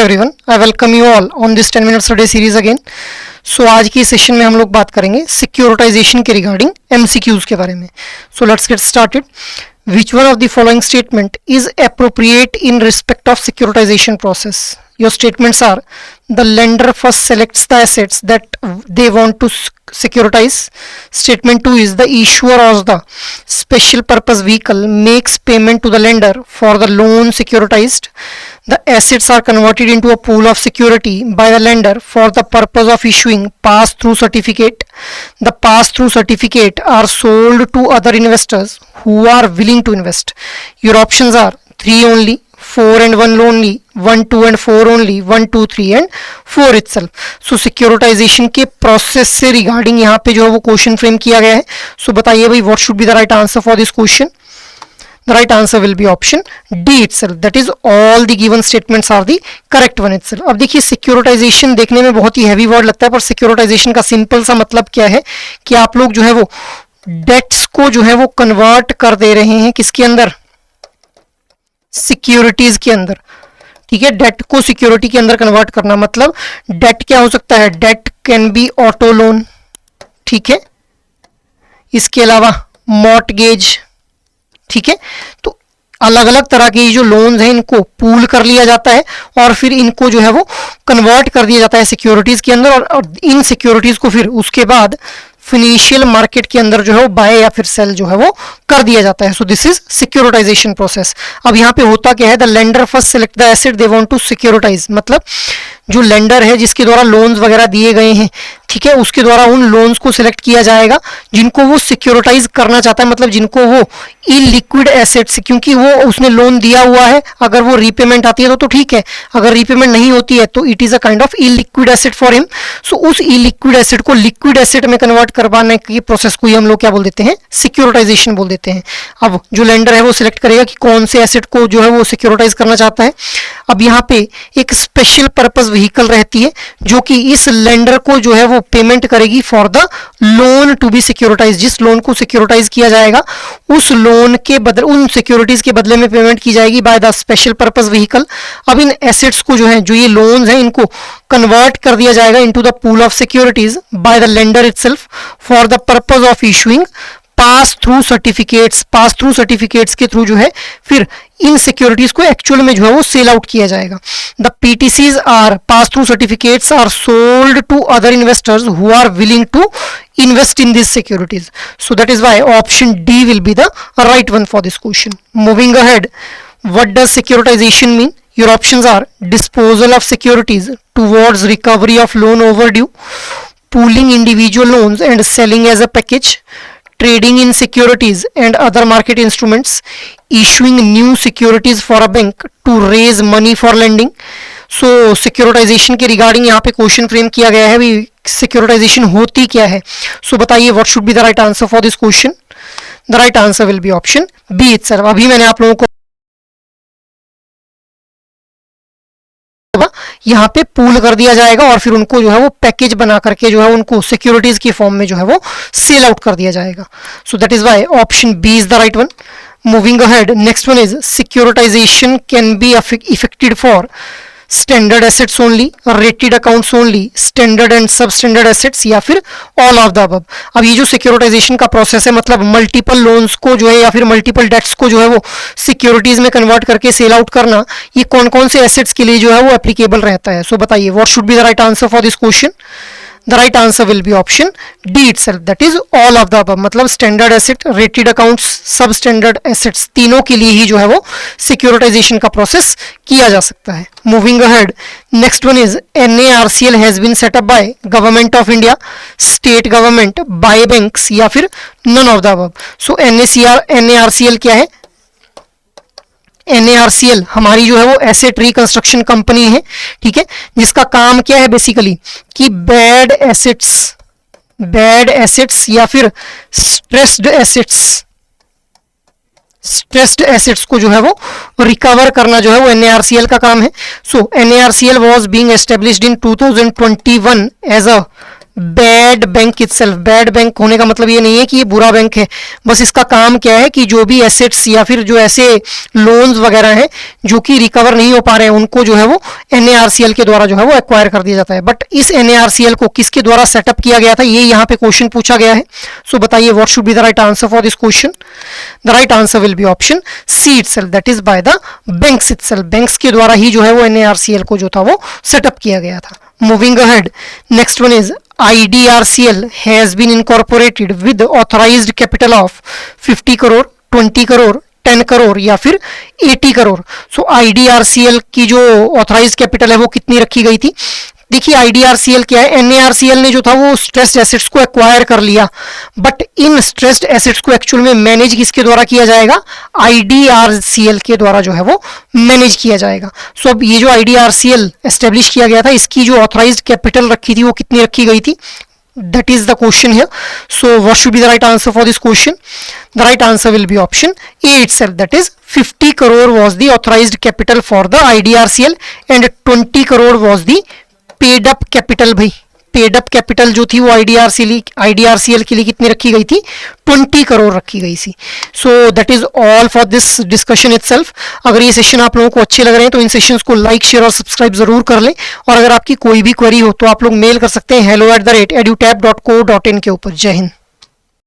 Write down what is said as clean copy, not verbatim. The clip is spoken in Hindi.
Everyone, I welcome you all on this 10 minutes a day series again. So आज की सेशन में हम लोग बात करेंगे सिक्योरिटाइजेशन के रिगार्डिंग एमसीक्यूज के बारे में। So let's get started. Which one of the following statement is appropriate in respect of securitization process? Your statements are: the lender first selects the assets that they want to securitize. Statement 2 is the issuer or the special purpose vehicle makes payment to the lender for the loan securitized. The assets are converted into a pool of security by the lender for the purpose of issuing pass-through certificate. The pass-through certificate are sold to other investors who are willing to invest. Your options are 3 only, 4 and 1 only, 1, 2 and 4 only, 1, 2, 3 and 4 itself. So securitization के process से regarding यहाँ पे जो है वो question frame किया गया है. So बताइए भाई what should be the right answer for this question? The right answer will be option D itself. That is all the given statements are the correct one itself. अब देखिए securitization देखने में बहुत ही heavy word लगता है, पर securitization का simple सा मतलब क्या है कि आप लोग जो है वो डेट्स को जो है वो कन्वर्ट कर दे रहे हैं किसके अंदर, सिक्योरिटीज के अंदर। ठीक है, डेट को सिक्योरिटी के अंदर कन्वर्ट करना मतलब डेट क्या हो सकता है, date can be auto loan, ठीक है, इसके अलावा मॉर्टगेज, ठीक है। तो अलग अलग तरह के जो लोन्स हैं इनको पूल कर लिया जाता है और फिर इनको जो है वो कन्वर्ट कर दिया जाता है सिक्योरिटीज के अंदर, और इन सिक्योरिटीज को फिर उसके बाद फिनेंशियल मार्केट के अंदर जो है वो बाय या फिर सेल जो है वो कर दिया जाता है। So this is securitization process. अब यहाँ पे होता क्या है, the lender first select the asset they want to securitize, मतलब जो लेंडर है जिसके द्वारा लोन्स वगैरह दिए गए हैं, ठीक है, उसके द्वारा उन लोन्स को सिलेक्ट किया जाएगा जिनको वो सिक्योरिटाइज करना चाहता है, मतलब जिनको वो इलिक्विड एसेट्स, क्योंकि वो उसने लोन दिया हुआ है, अगर वो रीपेमेंट आती है तो ठीक है, अगर रीपेमेंट नहीं होती है तो it is a kind of illiquid asset for him. So उस इलिक्विड एसेट को लिक्विड एसेट में कन्वर्ट करवाने की प्रोसेस को ही हम लोग क्या बोल देते हैं, सिक्योरिटाइजेशन बोल देते हैं। अब जो लेंडर है वो सिलेक्ट करेगा कि कौन से एसेट को जो है वो सिक्योरिटाइज करना चाहता है। अब यहाँ पे एक स्पेशल पर्पस व्हीकल रहती है जो कि इस लेंडर को जो है वो पेमेंट करेगी for the loan to be securitize. जिस लोन को सिक्योरिटाइज किया जाएगा उस लोन के बदले, उन सिक्योरिटीज के बदले में पेमेंट की जाएगी by the special purpose vehicle. अब इन एसेट्स को जो है, जो ये लोन्स हैं, इनको कन्वर्ट कर दिया जाएगा into the pool of securities by the lender itself for the purpose of issuing pass through certificates. Pass through certificates के थ्रू जो है फिर इन सिक्योरिटीज को एक्चुअल में जो है वो सेल आउट किया जाएगा। The PTCs are pass through certificates are sold to other investors who are willing to invest in these securities. So that is why option D will be the right one for this question. Moving ahead, what does securitization mean? Your options are disposal of securities towards recovery of loan overdue, pooling individual loans and selling as a package, trading in securities and other market instruments, issuing new securities for a bank to raise money for lending. So securitization के रिगार्डिंग यहाँ पे क्वेश्चन फ्रेम किया गया है, भी सिक्योरिटाइजेशन होती क्या है। सो बताइए what should be the right answer for this question. The right answer will be option B itself. अभी मैंने आप लोगों को यहाँ पे पूल कर दिया जाएगा और फिर उनको जो है वो पैकेज बना करके जो है उनको सिक्योरिटीज की फॉर्म में जो है वो सेल आउट कर दिया जाएगा। So that is why option B is the right one. Moving ahead, next one is securitization can be effected for standard assets only, rated accounts only, standard and sub standard assets, या फिर ऑल ऑफ द अबव। अब ये जो सिक्योरिटाइजेशन का प्रोसेस है, मतलब मल्टीपल लोन्स को जो है या फिर मल्टीपल डेट्स को जो है वो सिक्योरिटीज में कन्वर्ट करके सेल आउट करना, ये कौन कौन से एसेट्स के लिए जो है वो एप्लीकेबल रहता है। सो बताइए what should be the right answer for this question. The right answer will be option D itself. That is all of the above. मतलब स्टैंडर्ड एसेट, रेटेड अकाउंट्स, सब स्टैंडर्ड एसेट्स, तीनों के लिए ही जो है वो सिक्योरिटाइजेशन का प्रोसेस किया जा सकता है। Moving ahead, next one is NARCL has been set up by government of India, state government, by banks, या फिर none of the above. So NARCL क्या है, NARCL हमारी जो है वो एसेट रिकंस्ट्रक्शन कंपनी है, ठीक है, जिसका काम क्या है बेसिकली कि बैड एसेट्स या फिर स्ट्रेस्ड एसेट्स को जो है वो रिकवर करना जो है वो NARCL का काम है। So NARCL was being established in 2021 as a bad bank itself. Bad bank होने का मतलब ये नहीं है कि ये बुरा बैंक है, बस इसका काम क्या है कि जो भी एसेट्स या फिर जो ऐसे लोन्स वगैरह हैं जो कि रिकवर नहीं हो पा रहे हैं उनको जो है वो NARCL के द्वारा जो है वो एक्वायर कर दिया जाता है। बट इस NARCL को किसके द्वारा सेटअप किया गया था, ये यहाँ पे क्वेश्चन पूछा गया है। सो बताइए what should be the right answer for this question. The right answer will be option C itself, that is by the banks itself. Banks के द्वारा ही जो है वो NARCL को जो था वो सेटअप किया गया था। Moving ahead, next one is IDRCL has been incorporated with authorized capital of 50 crore, 20 crore, 10 crore या फिर 80 करोड़। सो IDRCL की जो ऑथराइज कैपिटल है वो कितनी रखी गई थी। देखिए IDRCL क्या है, NARCL ने जो था वो स्ट्रेस्ड एसेट्स को एक्वायर कर लिया, बट इन स्ट्रेस्ड एसेट्स को एक्चुअल में मैनेज किसके द्वारा किया जाएगा, IDRCL के द्वारा जो है वो मैनेज किया जाएगा। सो अब ये जो IDRCL एस्टेब्लिश किया गया था, इसकी जो ऑथराइज्ड कैपिटल रखी थी वो कितनी रखी गई थी, that is the question here. So what should be the right answer for this question? The right answer will be option A itself, that is 50 crore was the authorized capital for the IDRCL and 20 crore was the paid up capital. भाई पेड अप कैपिटल जो थी वो IDRCL के लिए कितनी रखी गई थी, 20 करोड़ रखी गई थी। सो that is all for this discussion itself. अगर ये सेशन आप लोगों को अच्छे लग रहे हैं तो इन सेशंस को लाइक शेयर और सब्सक्राइब जरूर कर लें, और अगर आपकी कोई भी क्वेरी हो तो आप लोग मेल कर सकते हैं hello@edutap.co.in के ऊपर। जय हिंद।